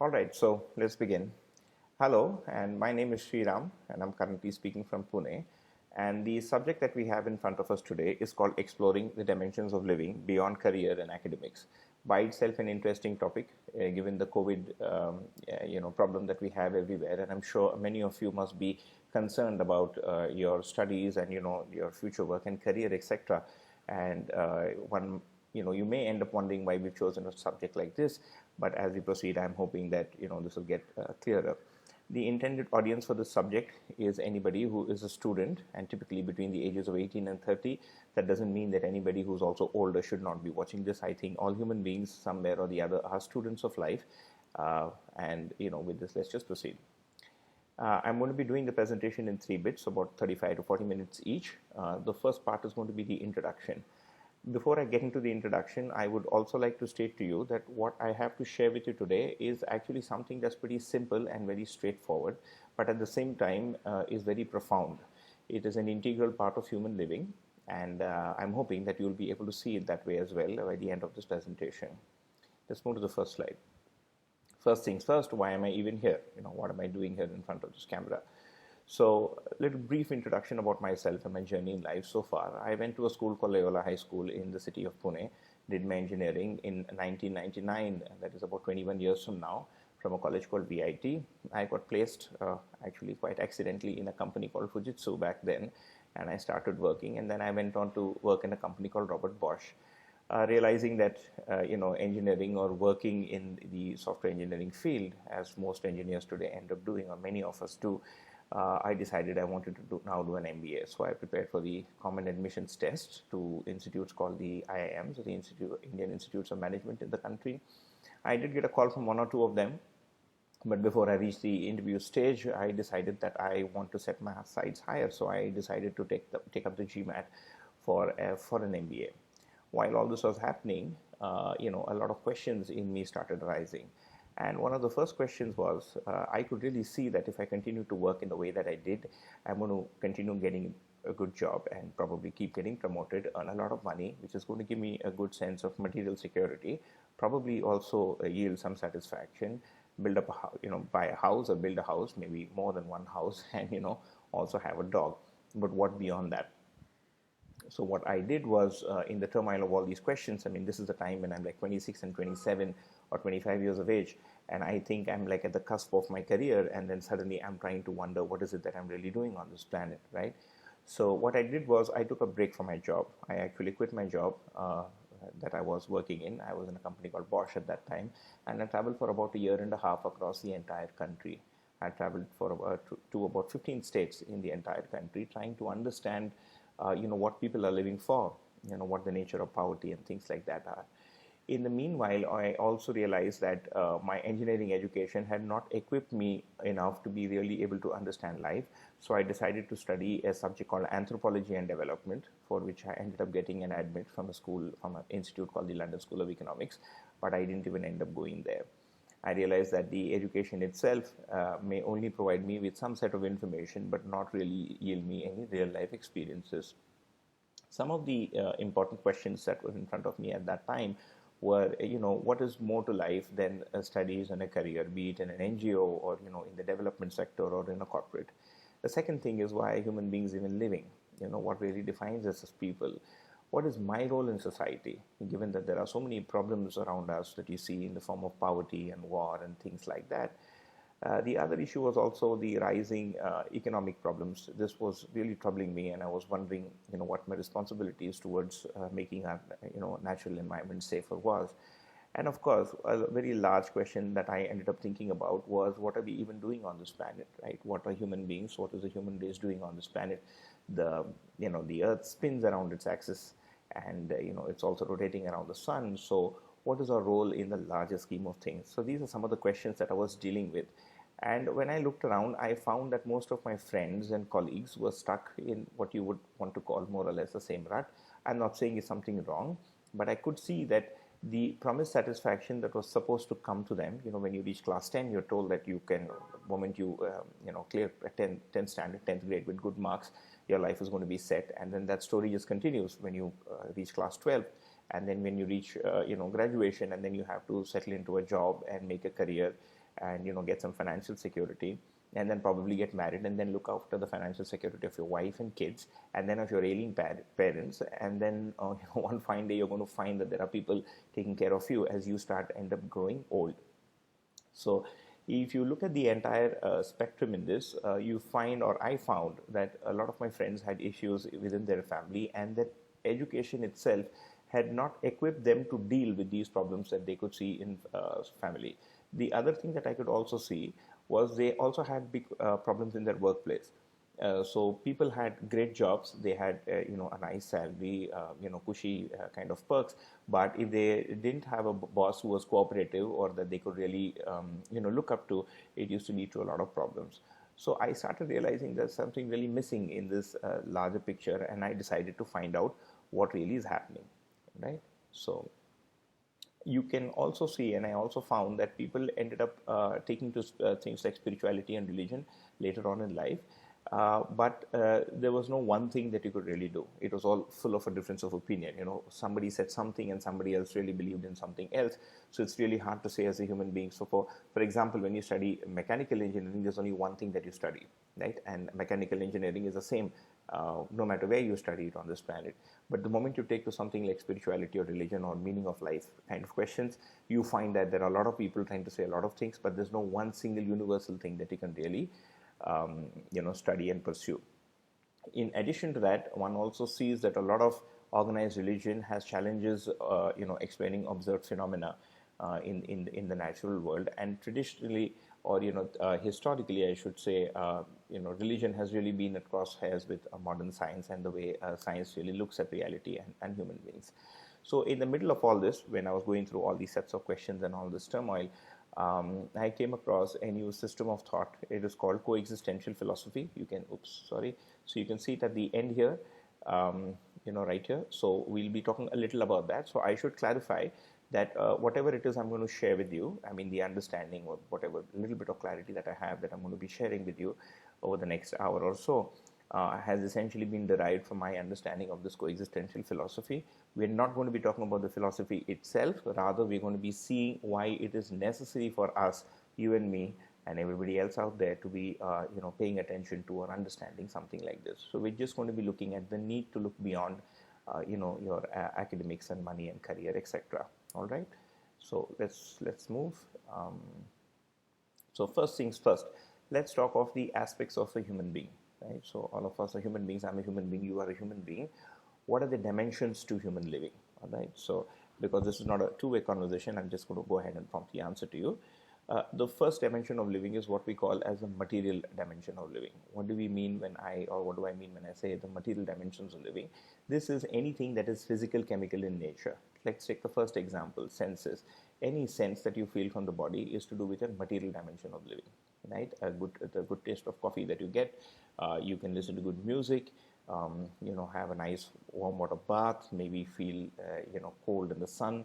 All right, so let's begin. Hello, and my name is Sriram, and I'm currently speaking from Pune. And the subject that we have in front of us today is called Exploring the Dimensions of Living Beyond Career and Academics. By itself, an interesting topic, given the COVID, problem that we have everywhere. And I'm sure many of you must be concerned about your studies and your future work and career, etc. And one you may end up wondering why we've chosen a subject like this, but as we proceed, I'm hoping that this will get clearer. The intended audience for this subject is anybody who is a student, and typically between the ages of 18 and 30. That doesn't mean that anybody who's also older should not be watching this. I think all human beings, somewhere or the other, are students of life. And with this, let's just proceed. I'm going to be doing the presentation in 3 bits, about 35 to 40 minutes each. The first part is going to be the introduction. Before I get into the introduction, I would also like to state to you that what I have to share with you today is actually something that's pretty simple and very straightforward, but at the same time is very profound. It is an integral part of human living, and I'm hoping that you'll be able to see it that way as well by the end of this presentation. Let's move to the first slide. First things first, why am I even here? What am I doing here in front of this camera? So, a little brief introduction about myself and my journey in life so far. I went to a school called Loyola High School in the city of Pune, did my engineering in 1999, that is about 21 years from now, from a college called VIT. I got placed actually quite accidentally in a company called Fujitsu back then, and I started working, and then I went on to work in a company called Robert Bosch. Realizing that engineering or working in the software engineering field, as most engineers today end up doing, or many of us do, I decided I wanted to now do an MBA. So I prepared for the common admissions test to institutes called the IIMs, the Indian Institutes of Management in the country. I did get a call from 1 or 2 of them, but before I reached the interview stage, I decided that I want to set my sights higher. So I decided to take up the GMAT for an MBA. While all this was happening, a lot of questions in me started arising. And one of the first questions was, I could really see that if I continue to work in the way that I did, I'm going to continue getting a good job and probably keep getting promoted, earn a lot of money, which is going to give me a good sense of material security, probably also yield some satisfaction, build up buy a house or build a house, maybe more than one house, and also have a dog. But what beyond that? So what I did was, in the turmoil of all these questions, this is the time when I'm like 26 and 27 or 25 years of age, and I think I'm like at the cusp of my career, and then suddenly I'm trying to wonder, what is it that I'm really doing on this planet, right? So what I did was, I took a break from my job. I actually quit my job that I was working in. I was in a company called Bosch at that time, and I traveled for about a year and a half across the entire country. I traveled to about 15 states in the entire country, trying to understand what people are living for, what the nature of poverty and things like that are. In the meanwhile, I also realized that my engineering education had not equipped me enough to be really able to understand life. So I decided to study a subject called Anthropology and Development, for which I ended up getting an admit from an institute called the London School of Economics, but I didn't even end up going there. I realized that the education itself may only provide me with some set of information, but not really yield me any real life experiences. Some of the important questions that were in front of me at that time were, what is more to life than studies and a career, be it in an NGO or, in the development sector or in a corporate. The second thing is, why are human beings even living? What really defines us as people? What is my role in society, given that there are so many problems around us that you see in the form of poverty and war and things like that? The other issue was also the rising economic problems. This was really troubling me, and I was wondering, what my responsibilities towards making our, natural environment safer was. And of course, a very large question that I ended up thinking about was, what are we even doing on this planet, right? What are human beings? What is the human race doing on this planet? The Earth spins around its axis, and it's also rotating around the sun. So what is our role in the larger scheme of things? So these are some of the questions that I was dealing with. And when I looked around, I found that most of my friends and colleagues were stuck in what you would want to call more or less the same rut. I'm not saying it's something wrong, but I could see that the promised satisfaction that was supposed to come to them, when you reach class 10, you're told that you can, the moment you, clear 10th standard, 10th grade with good marks, your life is going to be set. And then that story just continues when you reach class 12. And then when you reach, graduation, and then you have to settle into a job and make a career. and get some financial security, and then probably get married, and then look after the financial security of your wife and kids, and then of your ailing parents, and then one fine day you're going to find that there are people taking care of you as you end up growing old. So if you look at the entire spectrum in this, you find, or I found, that a lot of my friends had issues within their family, and that education itself had not equipped them to deal with these problems that they could see in family. The other thing that I could also see was they also had big problems in their workplace. So people had great jobs, they had a nice salary, cushy kind of perks, but if they didn't have a boss who was cooperative or that they could really look up to, it used to lead to a lot of problems. So I started realizing there's something really missing in this larger picture, and I decided to find out what really is happening, right? So you can also see, and I also found that people ended up taking to things like spirituality and religion later on in life. But there was no one thing that you could really do. It was all full of a difference of opinion. Somebody said something and somebody else really believed in something else. So it's really hard to say as a human being. So for example, when you study mechanical engineering, there's only one thing that you study, right? And mechanical engineering is the same no matter where you study it on this planet. But the moment you take to something like spirituality or religion or meaning of life kind of questions, you find that there are a lot of people trying to say a lot of things, but there's no one single universal thing that you can really study and pursue. In addition to that, one also sees that a lot of organized religion has challenges, explaining observed phenomena in the natural world. And traditionally, or historically, I should say, religion has really been at crosshairs with modern science and the way science really looks at reality and human beings. So in the middle of all this, when I was going through all these sets of questions and all this turmoil, I came across a new system of thought. It is called coexistential philosophy. So you can see it at the end here, right here. So we'll be talking a little about that. So I should clarify that whatever it is I'm going to share with you, I mean the understanding or whatever little bit of clarity that I have that I'm going to be sharing with you over the next hour or so, has essentially been derived from my understanding of this coexistential philosophy. We're not going to be talking about the philosophy itself, rather we're going to be seeing why it is necessary for us, you and me, and everybody else out there to be paying attention to or understanding something like this. So we're just going to be looking at the need to look beyond your academics and money and career, etc. All right, so let's move. So first things first, let's talk of the aspects of a human being, right? So all of us are human beings. I'm a human being, you are a human being. What are the dimensions to human living? All right, so because this is not a two-way conversation, I'm just going to go ahead and prompt the answer to you. The first dimension of living is what we call as the material dimension of living. What do we mean when what do I mean when I say the material dimensions of living? This is anything that is physical, chemical in nature. Let's take the first example, senses. Any sense that you feel from the body is to do with a material dimension of living, right? The good taste of coffee that you get, you can listen to good music, have a nice warm water bath, maybe feel, cold in the sun,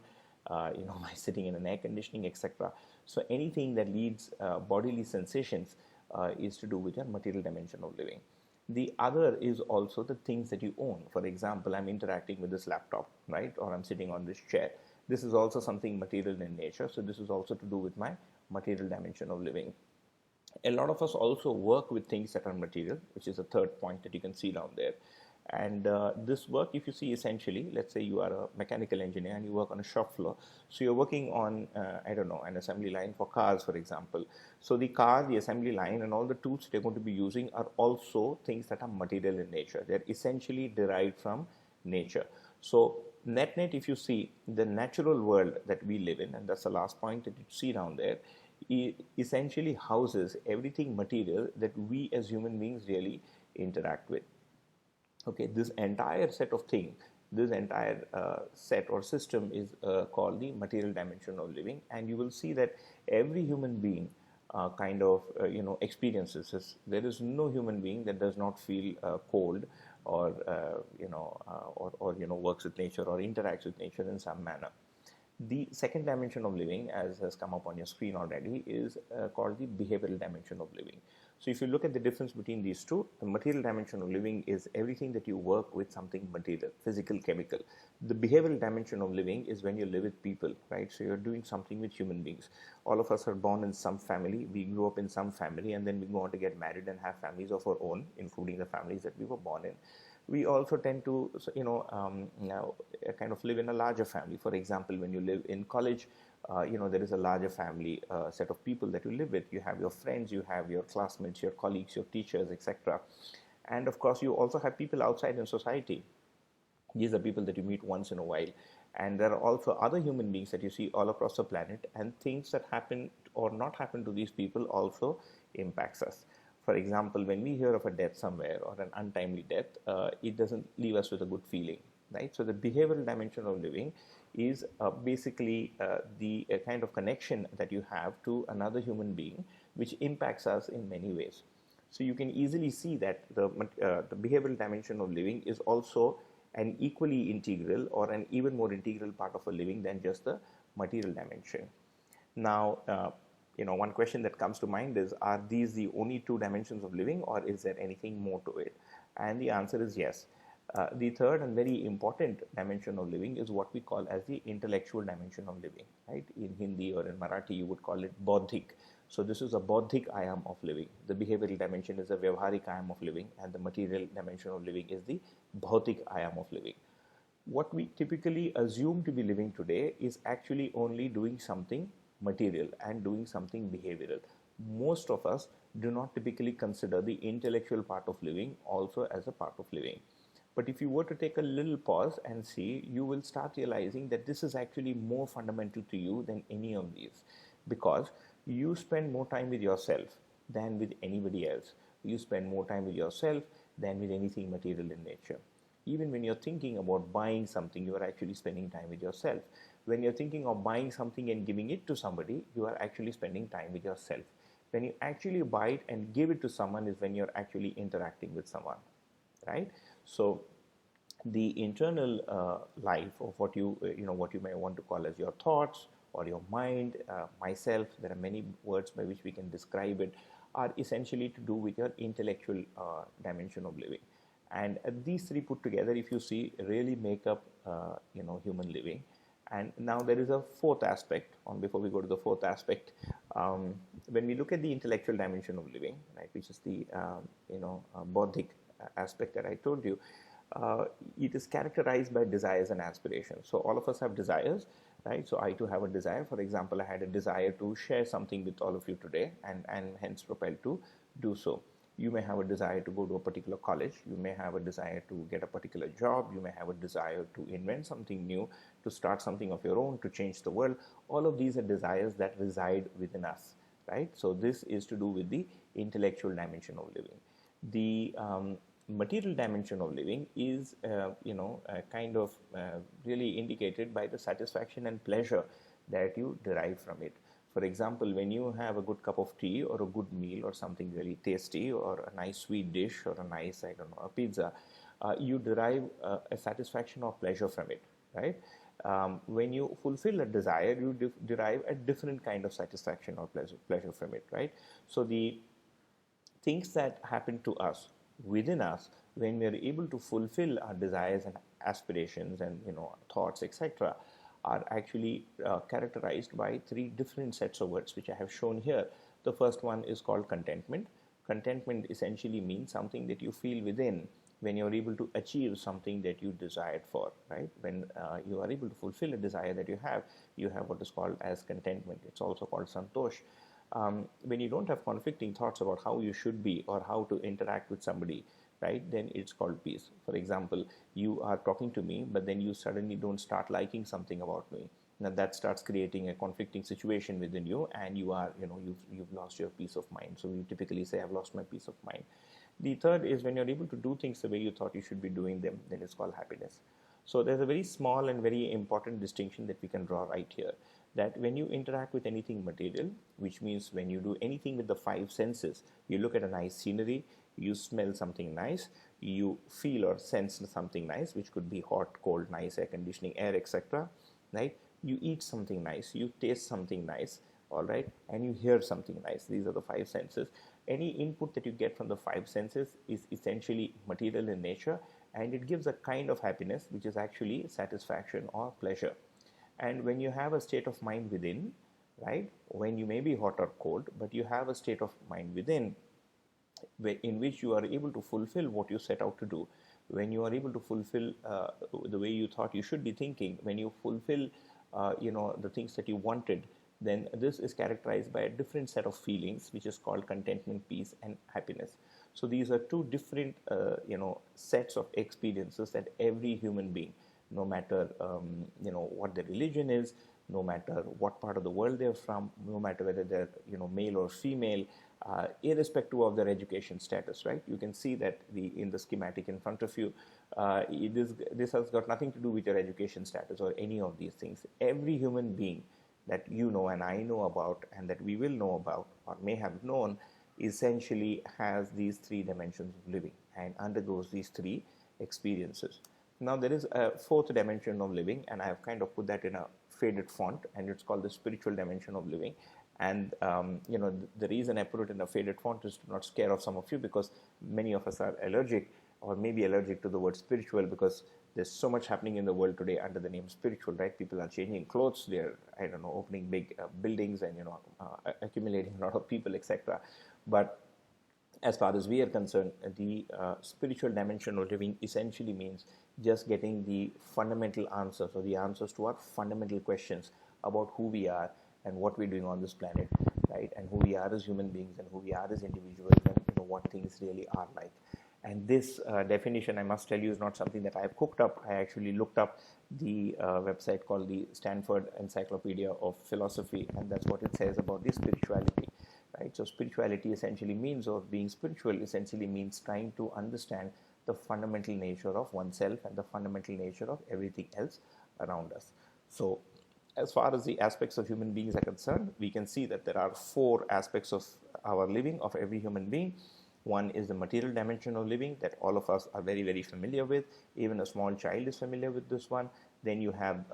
by sitting in an air conditioning, etc. So anything that leads bodily sensations is to do with your material dimension of living. The other is also the things that you own. For example, I'm interacting with this laptop, right? Or I'm sitting on this chair. This is also something material in nature. So this is also to do with my material dimension of living. A lot of us also work with things that are material, which is a third point that you can see down there. And this work, if you see, essentially, let's say you are a mechanical engineer and you work on a shop floor. So you're working on, an assembly line for cars, for example. So the car, the assembly line, and all the tools that you're going to be using are also things that are material in nature. They're essentially derived from nature. So net, if you see the natural world that we live in, and that's the last point that you see down there, it essentially houses everything material that we as human beings really interact with. Okay, this entire set of things, this entire set or system is called the material dimension of living, and you will see that every human being experiences this. There is no human being that does not feel cold or works with nature or interacts with nature in some manner. The second dimension of living, as has come up on your screen already, is called the behavioral dimension of living. So if you look at the difference between these two, the material dimension of living is everything that you work with something material, physical, chemical. The behavioral dimension of living is when you live with people, right? So you're doing something with human beings. All of us are born in some family, we grew up in some family, and then we go on to get married and have families of our own, including the families that we were born in. We also tend to, now kind of live in a larger family. For example, when you live in college, there is a larger family set of people that you live with. You have your friends, you have your classmates, your colleagues, your teachers, etc. And of course, you also have people outside in society. These are people that you meet once in a while. And there are also other human beings that you see all across the planet, and things that happen or not happen to these people also impacts us. For example, when we hear of a death somewhere or an untimely death, it doesn't leave us with a good feeling, right? So the behavioral dimension of living is basically the kind of connection that you have to another human being, which impacts us in many ways. So you can easily see that the behavioral dimension of living is also an equally integral or an even more integral part of a living than just the material dimension. Now, one question that comes to mind is, are these the only two dimensions of living, or is there anything more to it? And the answer is yes. The third and very important dimension of living is what we call as the intellectual dimension of living, right? In Hindi or in Marathi, you would call it bodhik. So this is a bodhik ayam of living. The behavioral dimension is a vyavharik ayam of living, and the material dimension of living is the bhautik ayam of living. What we typically assume to be living today is actually only doing something material and doing something behavioral. Most of us do not typically consider the intellectual part of living also as a part of living. But if you were to take a little pause and see, you will start realizing that this is actually more fundamental to you than any of these, because you spend more time with yourself than with anybody else. You spend more time with yourself than with anything material in nature. Even when you're thinking about buying something, you are actually spending time with yourself. When you're thinking of buying something and giving it to somebody, you are actually spending time with yourself. When you actually buy it and give it to someone is when you're actually interacting with someone, right? So the internal life of what you may want to call as your thoughts or your mind, myself, there are many words by which we can describe it, are essentially to do with your intellectual dimension of living. And these three put together, if you see, really make up human living. And now there is a fourth aspect. Before we go to the fourth aspect, when we look at the intellectual dimension of living, right, which is the bodhic aspect that I told you, it is characterized by desires and aspirations. So all of us have desires, right? So I too have a desire. For example, I had a desire to share something with all of you today, and hence propelled to do so. You may have a desire to go to a particular college. You may have a desire to get a particular job. You may have a desire to invent something new, to start something of your own, to change the world. All of these are desires that reside within us, right? So this is to do with the intellectual dimension of living. The material dimension of living is, kind of really indicated by the satisfaction and pleasure that you derive from it. For example, when you have a good cup of tea or a good meal or something really tasty or a nice sweet dish or a nice, a pizza, you derive a satisfaction or pleasure from it, right? When you fulfill a desire, you derive a different kind of satisfaction or pleasure from it, right? So the things that happen to us, within us, when we are able to fulfill our desires and aspirations and thoughts, etc., are actually characterized by three different sets of words, which I have shown here. The first one is called contentment. Contentment essentially means something that you feel within when you're able to achieve something that you desired for, right? When you are able to fulfill a desire that you have what is called as contentment. It's also called santosh. When you don't have conflicting thoughts about how you should be or how to interact with somebody, right, then it's called peace. For example, you are talking to me, but then you suddenly don't start liking something about me. Now that starts creating a conflicting situation within you, and you are, you've lost your peace of mind. So we typically say, I've lost my peace of mind. The third is when you're able to do things the way you thought you should be doing them, then it's called happiness. So there's a very small and very important distinction that we can draw right here, that when you interact with anything material, which means when you do anything with the five senses, you look at a nice scenery, you smell something nice, you feel or sense something nice, which could be hot, cold, nice, air conditioning, air, etc., right? You eat something nice, you taste something nice, all right, and you hear something nice. These are the five senses. Any input that you get from the five senses is essentially material in nature, and it gives a kind of happiness which is actually satisfaction or pleasure. And when you have a state of mind within, right, when you may be hot or cold, but you have a state of mind within in which you are able to fulfill what you set out to do, when you are able to fulfill the way you thought you should be thinking, when you fulfill the things that you wanted, then this is characterized by a different set of feelings, which is called contentment, peace, and happiness. So these are two different sets of experiences that every human being, no matter what their religion is, no matter what part of the world they're from, no matter whether they're male or female, irrespective of their education status, right? You can see that in the schematic in front of you, this has got nothing to do with your education status or any of these things. Every human being that you know and I know about, and that we will know about or may have known, essentially has these three dimensions of living and undergoes these three experiences. Now there is a fourth dimension of living, and I have kind of put that in a faded font, and it's called the spiritual dimension of living. And the reason I put it in a faded font is to not scare off some of you, because many of us are allergic or maybe allergic to the word spiritual, because there's so much happening in the world today under the name spiritual, right? People are changing clothes, they're, opening big buildings and, accumulating a lot of people, etc. But as far as we are concerned, the spiritual dimension of living essentially means just getting the fundamental answers, or the answers to our fundamental questions about who we are and what we're doing on this planet, right? And who we are as human beings and who we are as individuals, and what things really are like. And this definition, I must tell you, is not something that I've cooked up. I actually looked up the website called the Stanford Encyclopedia of Philosophy, and that's what it says about the spirituality. Right? So spirituality essentially means, or being spiritual essentially means, trying to understand the fundamental nature of oneself and the fundamental nature of everything else around us. So as far as the aspects of human beings are concerned, we can see that there are four aspects of our living, of every human being. One is the material dimension of living that all of us are very, very familiar with. Even a small child is familiar with this one. Then you have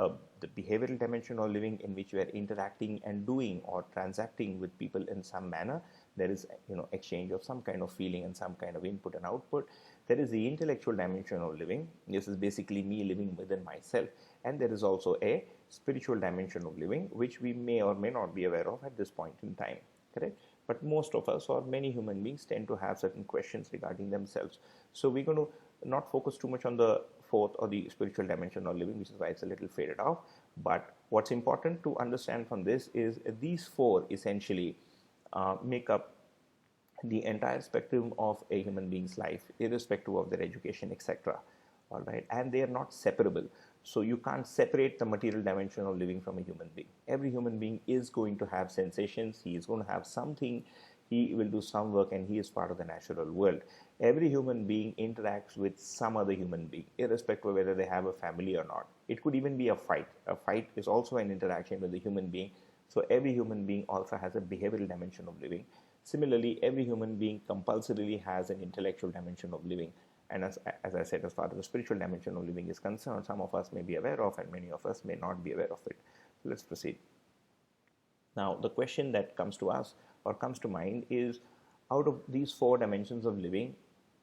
the behavioral dimension of living, in which you are interacting and doing or transacting with people in some manner. There is exchange of some kind of feeling and some kind of input and output. There is the intellectual dimension of living. This is basically me living within myself. And there is also a spiritual dimension of living, which we may or may not be aware of at this point in time. Correct? But most of us, or many human beings, tend to have certain questions regarding themselves. So we're going to not focus too much on the fourth, or the spiritual dimension of living, which is why it's a little faded off. But what's important to understand from this is these four essentially make up the entire spectrum of a human being's life, irrespective of their education, etc. All right, and they are not separable. So you can't separate the material dimension of living from a human being. Every human being is going to have sensations. He is going to have something. He will do some work, and he is part of the natural world. Every human being interacts with some other human being, irrespective of whether they have a family or not. It could even be a fight. A fight is also an interaction with a human being. So every human being also has a behavioral dimension of living. Similarly, every human being compulsorily has an intellectual dimension of living. And as I said, as far as the spiritual dimension of living is concerned, some of us may be aware of, and many of us may not be aware of it. So let's proceed. Now, the question that comes to us, or comes to mind, is, out of these four dimensions of living,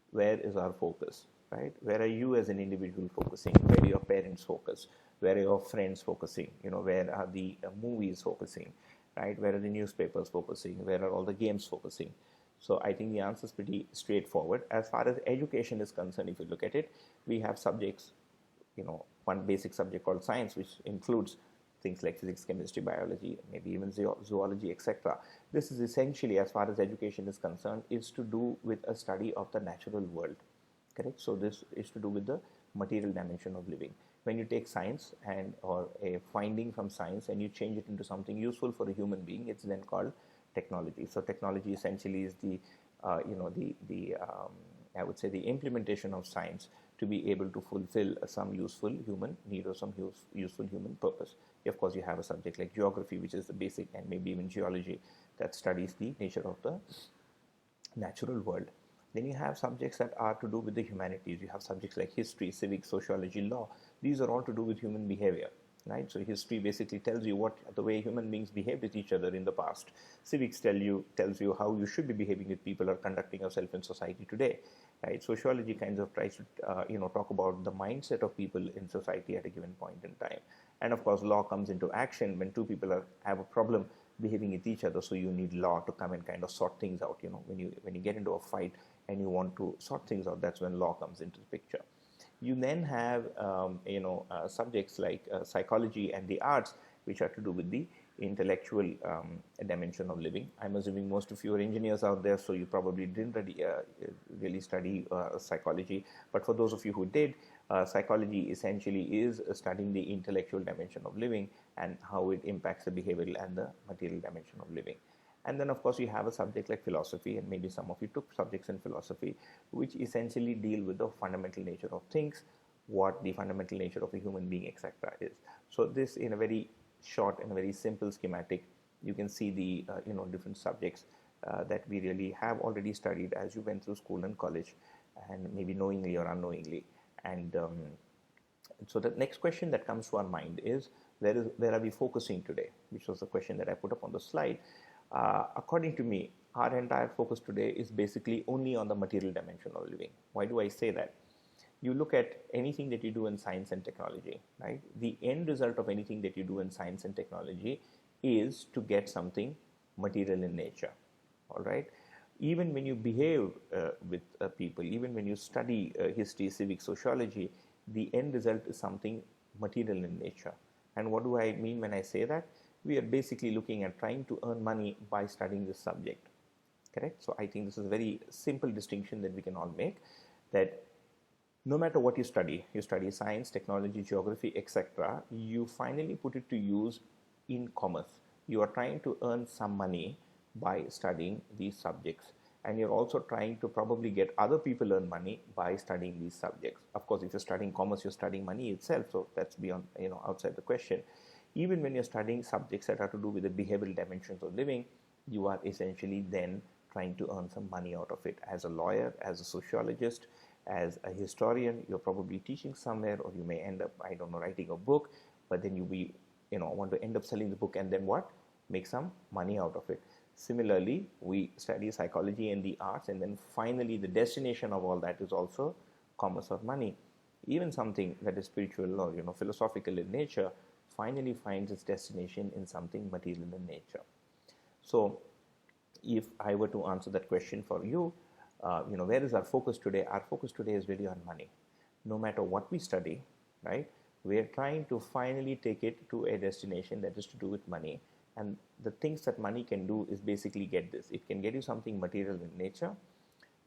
where is our focus, right? Where are you as an individual focusing? Where are your parents focus? Where are your friends focusing? Where are the movies focusing, right? Where are the newspapers focusing? Where are all the games focusing? So I think the answer is pretty straightforward. As far as education is concerned, if you look at it, we have subjects, one basic subject called science, which includes things like physics, chemistry, biology, maybe even zoology, etc. This is essentially, as far as education is concerned, is to do with a study of the natural world. Correct? So this is to do with the material dimension of living. When you take science or a finding from science and you change it into something useful for a human being, it's then called technology. So technology essentially is I would say the implementation of science to be able to fulfill some useful human need or some useful human purpose. Of course, you have a subject like geography, which is the basic, and maybe even geology, that studies the nature of the natural world. Then you have subjects that are to do with the humanities. You have subjects like history, civics, sociology, law. These are all to do with human behavior. right? So history basically tells you what the way human beings behave with each other in the past. Civics tells you how you should be behaving with people or conducting yourself in society today, right? Sociology kind of tries to talk about the mindset of people in society at a given point in time. And of course, law comes into action when two people have a problem behaving with each other. So you need law to come and kind of sort things out. When you get into a fight and you want to sort things out, that's when law comes into the picture. You then have subjects like psychology and the arts, which are to do with the intellectual dimension of living. I'm assuming most of you are engineers out there, so you probably didn't really study psychology. But for those of you who did, psychology essentially is studying the intellectual dimension of living and how it impacts the behavioral and the material dimension of living. And then, of course, you have a subject like philosophy, and maybe some of you took subjects in philosophy, which essentially deal with the fundamental nature of things, what the fundamental nature of a human being, etc. is. So this, in a very short and a very simple schematic, you can see the different subjects that we really have already studied as you went through school and college, and maybe knowingly or unknowingly. And so the next question that comes to our mind is, where are we focusing today? Which was the question that I put up on the slide. According to me, our entire focus today is basically only on the material dimension of living. Why do I say that? You look at anything that you do in science and technology, right? The end result of anything that you do in science and technology is to get something material in nature, all right? Even when you behave with people, even when you study history, civics, sociology, the end result is something material in nature. And what do I mean when I say that? We are basically looking at trying to earn money by studying this subject, correct? So I think this is a very simple distinction that we can all make, that no matter what you study science, technology, geography, etc., you finally put it to use in commerce. You are trying to earn some money by studying these subjects, and you're also trying to probably get other people earn money by studying these subjects. Of course, if you're studying commerce, you're studying money itself, so that's beyond, outside the question. Even when you're studying subjects that are to do with the behavioral dimensions of living, you are essentially then trying to earn some money out of it. As a lawyer, as a sociologist, as a historian, you're probably teaching somewhere, or you may end up, writing a book, but then you want to end up selling the book and then what? Make some money out of it. Similarly, we study psychology and the arts, and then finally the destination of all that is also commerce or money. Even something that is spiritual or philosophical in nature finally finds its destination in something material in nature. So if I were to answer that question for you, where is our focus today? Our focus today is really on money. No matter what we study, right, we are trying to finally take it to a destination that is to do with money. And the things that money can do is basically get this. It can get you something material in nature,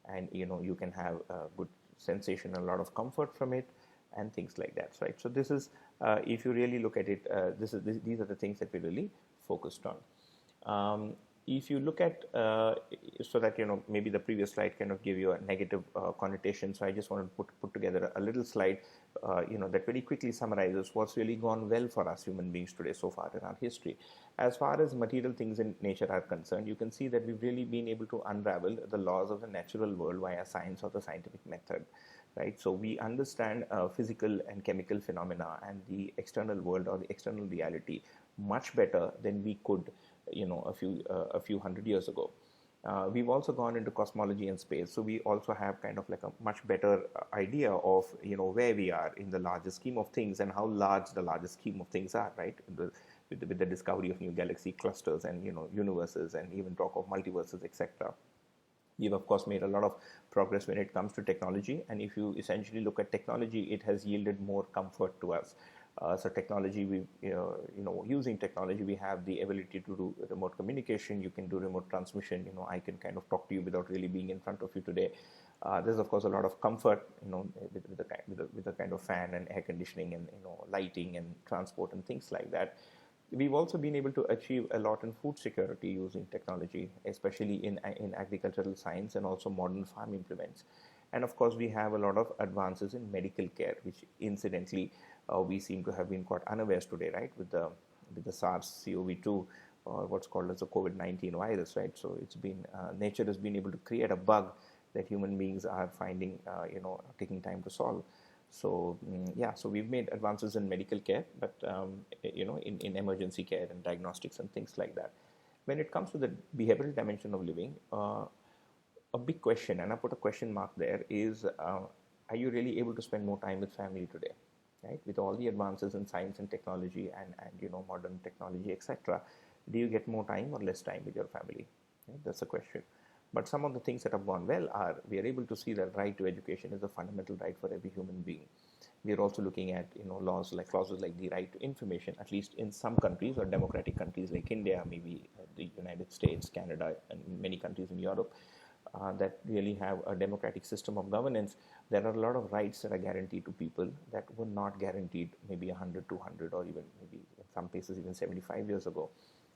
and you can have a good sensation, a lot of comfort from it, and things like that, right? So this is, if you really look at it, these are the things that we're really focused on. If you look at, so that maybe the previous slide kind of gave you a negative connotation, so I just want to put together a little slide that very quickly summarizes what's really gone well for us human beings today so far in our history. As far as material things in nature are concerned, you can see that we've really been able to unravel the laws of the natural world via science or the scientific method, right? So we understand physical and chemical phenomena and the external world or the external reality much better than we could a few hundred years ago. We've also gone into cosmology and space, so we also have kind of like a much better idea of where we are in the larger scheme of things and how large the larger scheme of things are, right? With the discovery of new galaxy clusters and universes, and even talk of multiverses, etc. We've of course made a lot of progress when it comes to technology, and if you essentially look at technology, it has yielded more comfort to us. So technology, using technology, we have the ability to do remote communication. You can do remote transmission. I can kind of talk to you without really being in front of you today. There's of course a lot of comfort, with the kind of fan and air conditioning and lighting and transport and things like that. We've also been able to achieve a lot in food security using technology, especially in agricultural science and also modern farm implements. And of course, we have a lot of advances in medical care, which incidentally we seem to have been quite unawares today, right? With the SARS-CoV-2, or what's called as the COVID-19 virus, right? So it's been nature has been able to create a bug that human beings are finding, taking time to solve. So yeah, so we've made advances in medical care, but in emergency care and diagnostics and things like that. When it comes to the behavioral dimension of living, a big question, and I put a question mark there, is are you really able to spend more time with family today? Right? With all the advances in science and technology and modern technology, etc., do you get more time or less time with your family? Right? That's a question. But some of the things that have gone well are we are able to see that right to education is a fundamental right for every human being. We are also looking at laws like clauses like the right to information, at least in some countries or democratic countries like India, maybe the United States, Canada, and many countries in Europe that really have a democratic system of governance. There are a lot of rights that are guaranteed to people that were not guaranteed maybe 100, 200, or even maybe in some cases even 75 years ago.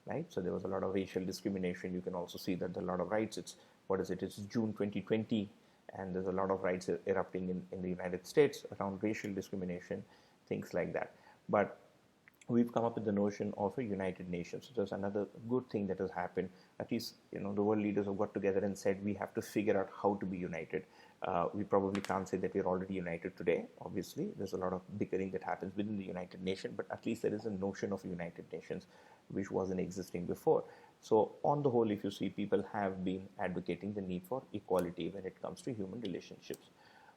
Right? So there was a lot of racial discrimination. You can also see that there are a lot of rights. It's June 2020, and there's a lot of rights erupting in the United States around racial discrimination, things like that. But we've come up with the notion of a United Nations. So there's another good thing that has happened. At least, the world leaders have got together and said we have to figure out how to be united. We probably can't say that we're already united today. Obviously, there's a lot of bickering that happens within the United Nations, but at least there is a notion of United Nations, which wasn't existing before. So on the whole, if you see, people have been advocating the need for equality when it comes to human relationships.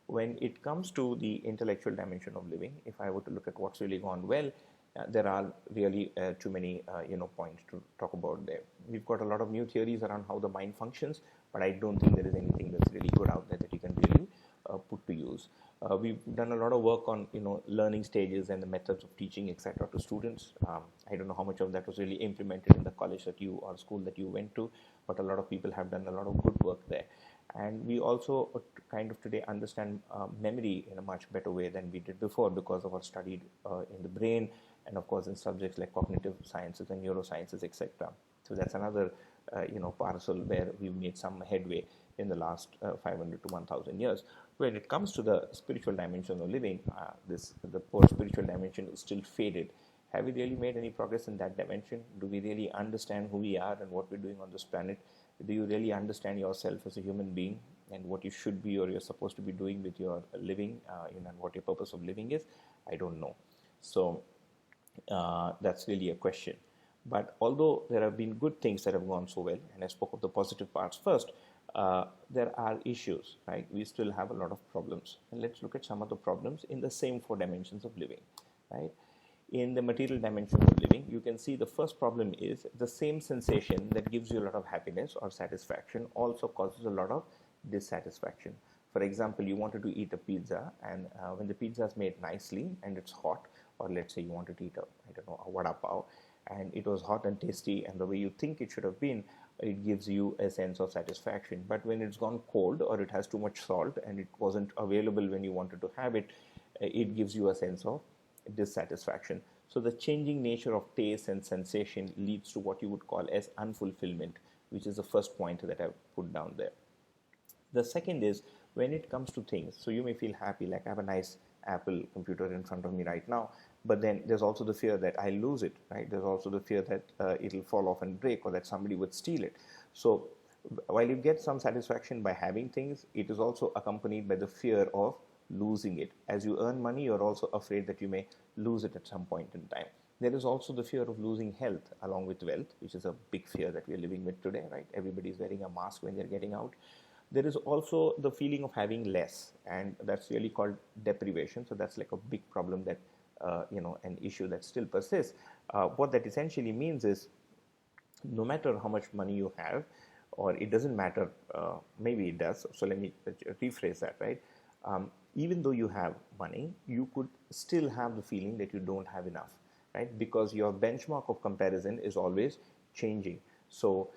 When it comes to the intellectual dimension of living, if I were to look at what's really gone well, there are really too many points to talk about there. We've got a lot of new theories around how the mind functions, but I don't think there is anything that's really good out there that you can really put to use. We've done a lot of work on learning stages and the methods of teaching, etc., to students. I don't know how much of that was really implemented in the college that you or school that you went to, but a lot of people have done a lot of good work there. And we also kind of today understand memory in a much better way than we did before because of our study in the brain, and of course in subjects like cognitive sciences and neurosciences, etc. So that's another parcel where we've made some headway in the last 500 to 1,000 years. When it comes to the spiritual dimension of living, the poor spiritual dimension is still faded. Have we really made any progress in that dimension? Do we really understand who we are and what we're doing on this planet? Do you really understand yourself as a human being and what you should be or you're supposed to be doing with your living, and what your purpose of living is? I don't know. So that's really a question. But although there have been good things that have gone so well, and I spoke of the positive parts first, there are issues, right? We still have a lot of problems. And let's look at some of the problems in the same 4 dimensions of living, right? In the material dimension of living, you can see the first problem is the same sensation that gives you a lot of happiness or satisfaction also causes a lot of dissatisfaction. For example, you wanted to eat a pizza, and when the pizza is made nicely and it's hot, or let's say you wanted to eat a vada pav, and it was hot and tasty and the way you think it should have been, it gives you a sense of satisfaction. But when it's gone cold or it has too much salt and it wasn't available when you wanted to have it, it gives you a sense of dissatisfaction. So the changing nature of taste and sensation leads to what you would call as unfulfillment, which is the first point that I've put down there. The second is when it comes to things, so you may feel happy, like I have a nice Apple computer in front of me right now, but then there's also the fear that I'll lose it, right? There's also the fear that it'll fall off and break, or that somebody would steal it. So while you get some satisfaction by having things, it is also accompanied by the fear of losing it. As you earn money, you're also afraid that you may lose it at some point in time. There is also the fear of losing health along with wealth, which is a big fear that we're living with today, right? Everybody's wearing a mask when they're getting out. There is also the feeling of having less, and that's really called deprivation. So that's like a big problem that, an issue that still persists. What that essentially means is no matter how much money you have, or it doesn't matter, maybe it does. So let me rephrase that, right? Even though you have money, you could still have the feeling that you don't have enough, right? Because your benchmark of comparison is always changing. So,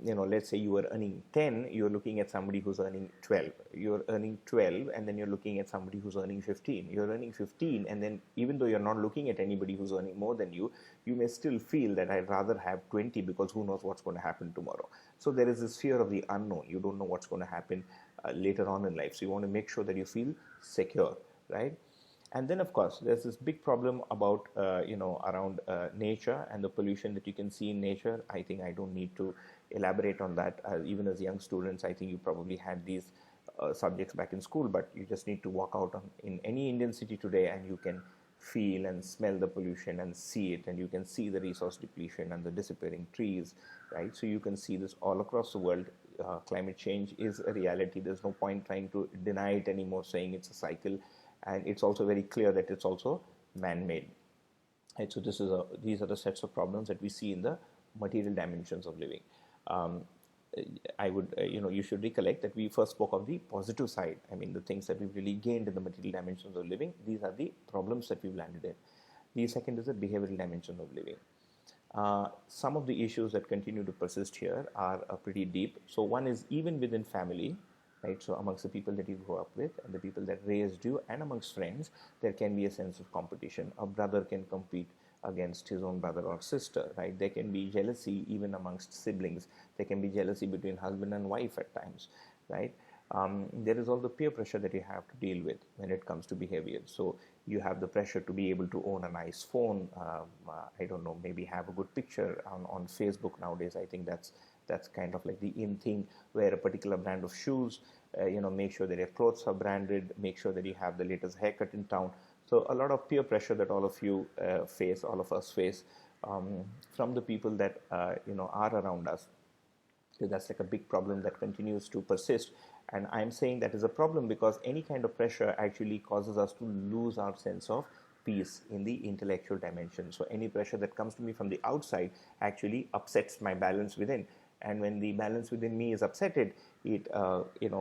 let's say you are earning 10, you're looking at somebody who's earning 12. You're earning 12, and then you're looking at somebody who's earning 15. You're earning 15, and then even though you're not looking at anybody who's earning more than you, you may still feel that I'd rather have 20 because who knows what's going to happen tomorrow. So there is this fear of the unknown. You don't know what's going to happen later on in life. So you want to make sure that you feel secure, right? And then, of course, there's this big problem about, around nature and the pollution that you can see in nature. I think I don't need to elaborate on that. Even as young students, I think you probably had these subjects back in school, but you just need to walk out in any Indian city today and you can feel and smell the pollution and see it, and you can see the resource depletion and the disappearing trees, right? So you can see this all across the world. Climate change is a reality. There's no point trying to deny it anymore, saying it's a cycle, and it's also very clear that it's also man-made. Right? So these are the sets of problems that we see in the material dimensions of living. I would, you should recollect that we first spoke of the positive side. I mean, the things that we've really gained in the material dimensions of living. These are the problems that we've landed in. The second is the behavioral dimension of living. Some of the issues that continue to persist here are pretty deep. So one is even within family, right? So amongst the people that you grow up with and the people that raised you, and amongst friends, there can be a sense of competition. A brother can compete against his own brother or sister, right? There can be jealousy even amongst siblings. There can be jealousy between husband and wife at times, right? There is all the peer pressure that you have to deal with when it comes to behavior. So you have the pressure to be able to own a nice phone, I don't know, maybe have a good picture on Facebook nowadays. I think that's kind of like the in thing. Wear a particular brand of shoes, make sure that your clothes are branded, make sure that you have the latest haircut in town. So a lot of peer pressure that all of you face, all of us face, from the people that are around us. So that's like a big problem that continues to persist. And I'm saying that is a problem because any kind of pressure actually causes us to lose our sense of peace in the intellectual dimension. So any pressure that comes to me from the outside actually upsets my balance within. And when the balance within me is upsetted, it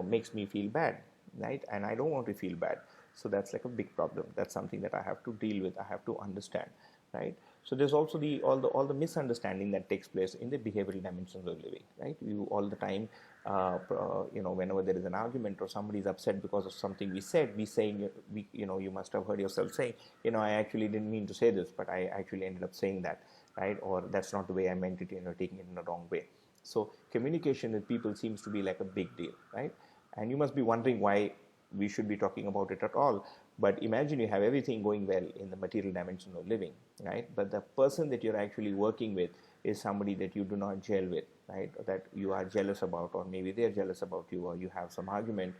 makes me feel bad, right? And I don't want to feel bad. So that's like a big problem. That's something that I have to deal with. I have to understand, right? So there's also all the misunderstanding that takes place in the behavioral dimensions of living, right? You all the time, whenever there is an argument or somebody is upset because of something we said, you must have heard yourself saying, I actually didn't mean to say this, but I actually ended up saying that, right? Or that's not the way I meant it, taking it in the wrong way. So communication with people seems to be like a big deal, right? And you must be wondering why we should be talking about it at all. But imagine you have everything going well in the material dimension of living, right? But the person that you're actually working with is somebody that you do not gel with, right? Or that you are jealous about, or maybe they're jealous about you, or you have some argument.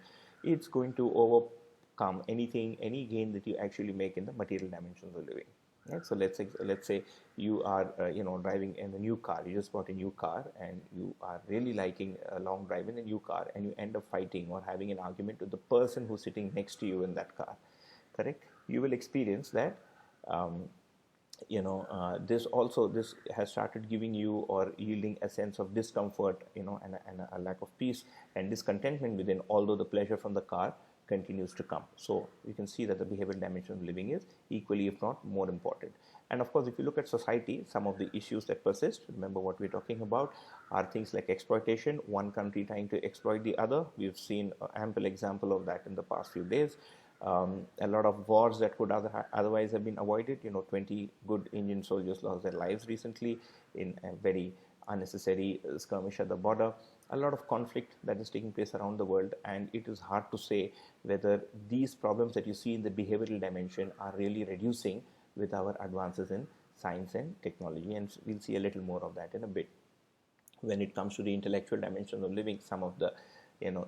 It's going to overcome any gain that you actually make in the material dimensions of living. Right? So let's say you are driving in a new car. You just bought a new car and you are really liking a long drive in a new car, and you end up fighting or having an argument with the person who's sitting next to you in that car. Correct? You will experience that. This has started giving you or yielding a sense of discomfort, and a lack of peace and discontentment within, although the pleasure from the car continues to come. So you can see that the behavioral dimension of living is equally, if not more important. And of course, if you look at society, some of the issues that persist, remember what we're talking about, are things like exploitation, one country trying to exploit the other. We've seen an ample example of that in the past few days. A lot of wars that could otherwise have been avoided. 20 good Indian soldiers lost their lives recently in a very unnecessary skirmish at the border. A lot of conflict that is taking place around the world, and it is hard to say whether these problems that you see in the behavioral dimension are really reducing with our advances in science and technology, and we'll see a little more of that in a bit. When it comes to the intellectual dimension of living, some of the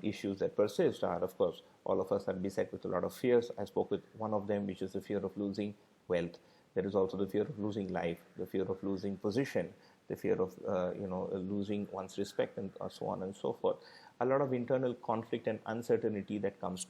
issues that persist are, of course, all of us are beset with a lot of fears. I spoke with one of them, which is the fear of losing wealth. There is also the fear of losing life, the fear of losing position, the fear of losing one's respect, and so on and so forth. A lot of internal conflict and uncertainty that comes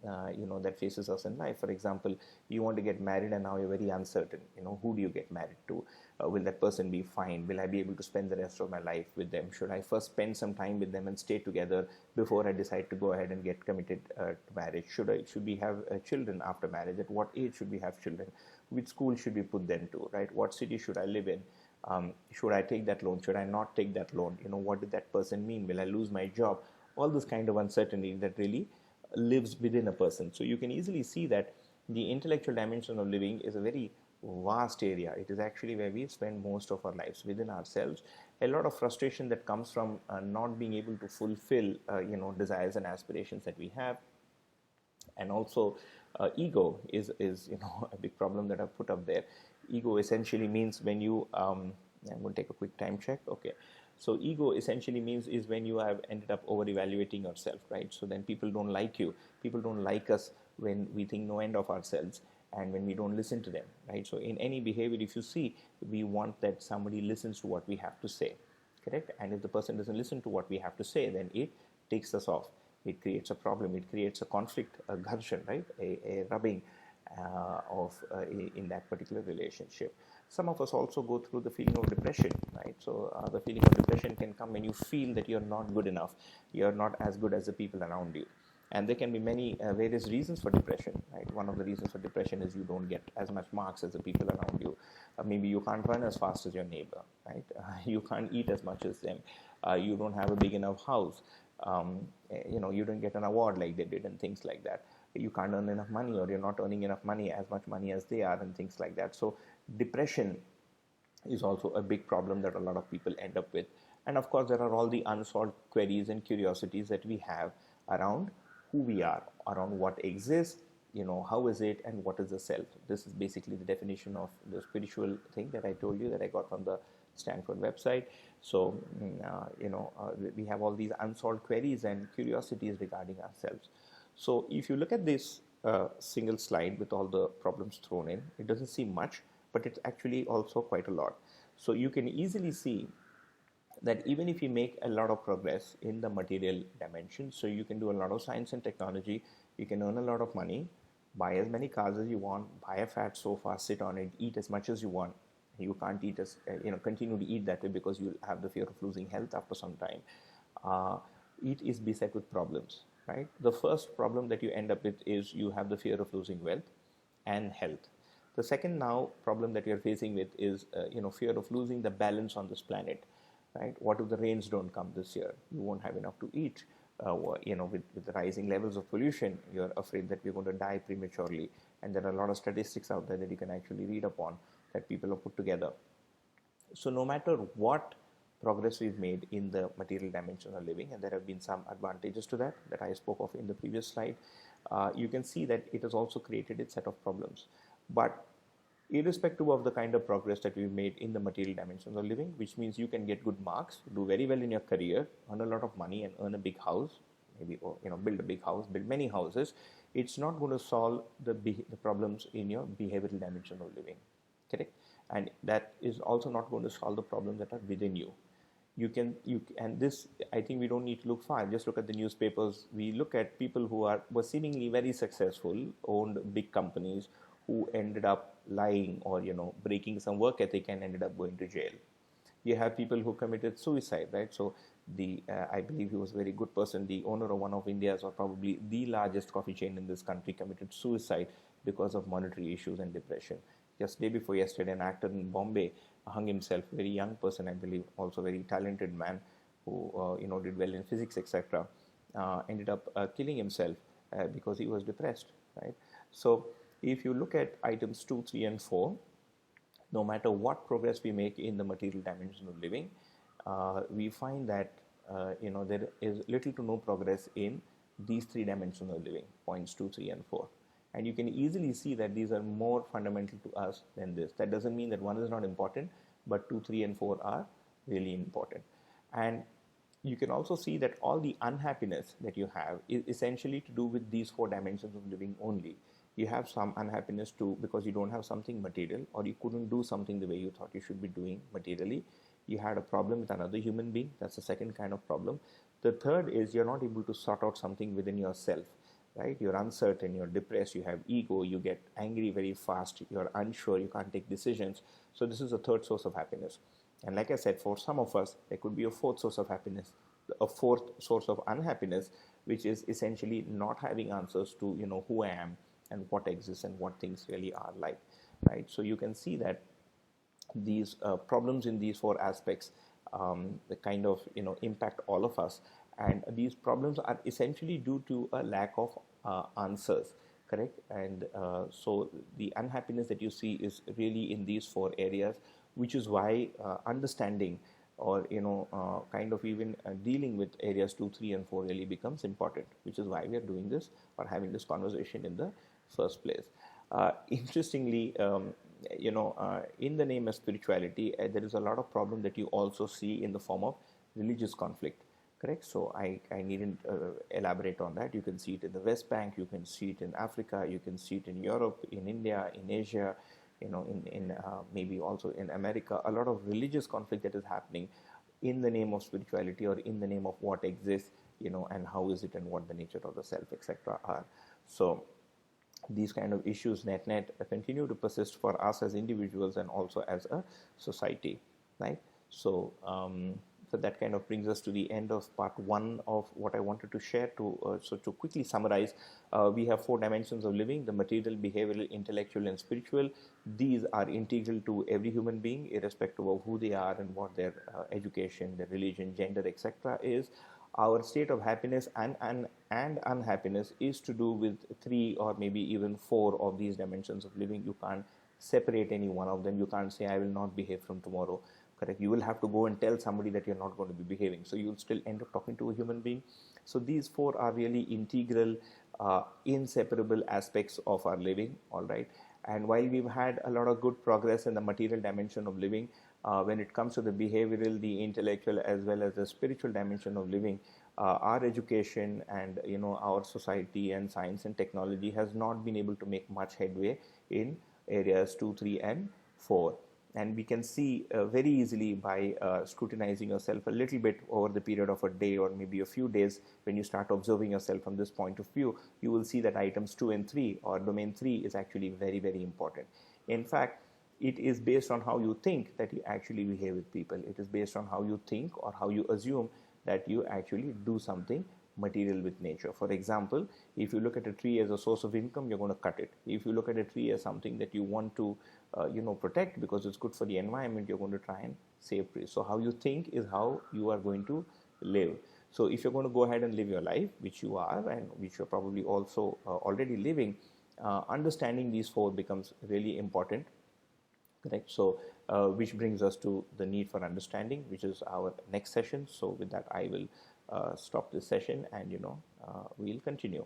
that faces us in life. For example, you want to get married and now you're very uncertain. Who do you get married to? Will that person be fine? Will I be able to spend the rest of my life with them? Should I first spend some time with them and stay together before I decide to go ahead and get committed to marriage? Should we have children after marriage? At what age should we have children? Which school should we put them to, right? What city should I live in? Should I take that loan? Should I not take that loan? What did that person mean? Will I lose my job? All this kind of uncertainty that really lives within a person. So you can easily see that the intellectual dimension of living is a very vast area. It is actually where we spend most of our lives within ourselves. A lot of frustration that comes from not being able to fulfill desires and aspirations that we have. And also ego is a big problem that I've put up there. Ego essentially means when you I'm going to take a quick time check. Okay. So ego essentially means is when you have ended up over evaluating yourself, right? So then people don't like you, people don't like us when we think no end of ourselves and when we don't listen to them, right? So in any behavior, if you see, we want that somebody listens to what we have to say, correct? And if the person doesn't listen to what we have to say, then it takes us off. It creates a problem, it creates a conflict, a gharshan, right? A rubbing in that particular relationship. Some of us also go through the feeling of depression, right? So the feeling of depression can come when you feel that you're not good enough, you're not as good as the people around you. And there can be many various reasons for depression, right? One of the reasons for depression is you don't get as much marks as the people around you. Maybe you can't run as fast as your neighbor, right? You can't eat as much as them. You don't have a big enough house. You don't get an award like they did and things like that. You can't earn enough money, or you're not earning enough money, as much money as they are, and things like that. So depression is also a big problem that a lot of people end up with. And of course, there are all the unsolved queries and curiosities that we have around who we are, around what exists, how is it, and what is the self. This is basically the definition of the spiritual thing that I told you that I got from the Stanford website. So, we have all these unsolved queries and curiosities regarding ourselves. So, if you look at this single slide with all the problems thrown in, it doesn't seem much, but it's actually also quite a lot. So, you can easily see that even if you make a lot of progress in the material dimension, so you can do a lot of science and technology, you can earn a lot of money, buy as many cars as you want, buy a fat sofa, sit on it, eat as much as you want. You can't eat continue to eat that way because you'll have the fear of losing health after some time. It is beset with problems, right? The first problem that you end up with is you have the fear of losing wealth and health. The second now problem that you're facing with is fear of losing the balance on this planet, right? What if the rains don't come this year? You won't have enough to eat. With the rising levels of pollution, you're afraid that we're going to die prematurely. And there are a lot of statistics out there that you can actually read upon that people have put together. So no matter what progress we've made in the material dimension of living, and there have been some advantages to that I spoke of in the previous slide, you can see that it has also created its set of problems. But irrespective of the kind of progress that we've made in the material dimensions of living, which means you can get good marks, do very well in your career, earn a lot of money, and earn a big house, maybe build a big house, build many houses, it's not going to solve the problems in your behavioral dimension of living, correct? And that is also not going to solve the problems that are within you. And this, I think we don't need to look far. Just look at the newspapers. We look at people who were seemingly very successful, owned big companies, who ended up lying or breaking some work ethic and ended up going to jail. You have people who committed suicide, right? So I believe he was a very good person. The owner of one of India's, or probably the largest coffee chain in this country, committed suicide because of monetary issues and depression. Just day before yesterday, an actor in Bombay hung himself. Very young person, I believe, also very talented man who did well in physics, etc. Ended up killing himself because he was depressed, right? So if you look at items 2, 3, and 4, no matter what progress we make in the material dimension of living, we find that there is little to no progress in these 3 dimensions of living, points 2, 3, and 4. And you can easily see that these are more fundamental to us than this. That doesn't mean that 1 is not important, but 2, 3, and 4 are really important. And you can also see that all the unhappiness that you have is essentially to do with these 4 dimensions of living only. You have some unhappiness too because you don't have something material, or you couldn't do something the way you thought you should be doing materially. You had a problem with another human being. That's the second kind of problem. The third is you're not able to sort out something within yourself, right? You're uncertain, you're depressed, you have ego, you get angry very fast, you're unsure, you can't take decisions. So this is the third source of happiness. And like I said, for some of us, there could be a fourth source of happiness, a fourth source of unhappiness, which is essentially not having answers to, who I am and what exists and what things really are like, right? So you can see that these problems in these 4 aspects the kind of impact all of us, and these problems are essentially due to a lack of answers, correct? And so the unhappiness that you see is really in these 4 areas, which is why understanding or kind of even dealing with areas 2, 3, and 4 really becomes important, which is why we are doing this or having this conversation in the first place. Interestingly, in the name of spirituality, there is a lot of problem that you also see in the form of religious conflict. Correct. So I needn't elaborate on that. You can see it in the West Bank, you can see it in Africa, you can see it in Europe, in India, in Asia, in maybe also in America. A lot of religious conflict that is happening in the name of spirituality or in the name of what exists, and how is it and what the nature of the self, etc. are. So these kind of issues net continue to persist for us as individuals and also as a society, right? So so that kind of brings us to the end of part one of what I wanted to share. So to quickly summarize, we have 4 dimensions of living: the material, behavioral, intellectual, and spiritual. These are integral to every human being, irrespective of who they are and what their education, their religion, gender, etc. is. Our state of happiness and unhappiness is to do with 3 or maybe even 4 of these dimensions of living. You can't separate any one of them. You can't say, I will not behave from tomorrow. Correct. You will have to go and tell somebody that you're not going to be behaving. So you'll still end up talking to a human being. So these 4 are really integral, inseparable aspects of our living. All right. And while we've had a lot of good progress in the material dimension of living, when it comes to the behavioral, the intellectual, as well as the spiritual dimension of living, our education and our society and science and technology has not been able to make much headway in areas 2, 3, and 4. And we can see very easily by scrutinizing yourself a little bit over the period of a day or maybe a few days. When you start observing yourself from this point of view, you will see that items 2 and 3 or domain 3 is actually very, very important. In fact, it is based on how you think that you actually behave with people. It is based on how you think or how you assume that you actually do something material with nature. For example, if you look at a tree as a source of income, you're going to cut it. If you look at a tree as something that you want to protect because it's good for the environment, you're going to try and save trees. So how you think is how you are going to live. So if you're going to go ahead and live your life, which you are and which you're probably also already living, understanding these 4 becomes really important. Correct. So which brings us to the need for understanding, which is our next session. So with that, I will stop this session and we'll continue.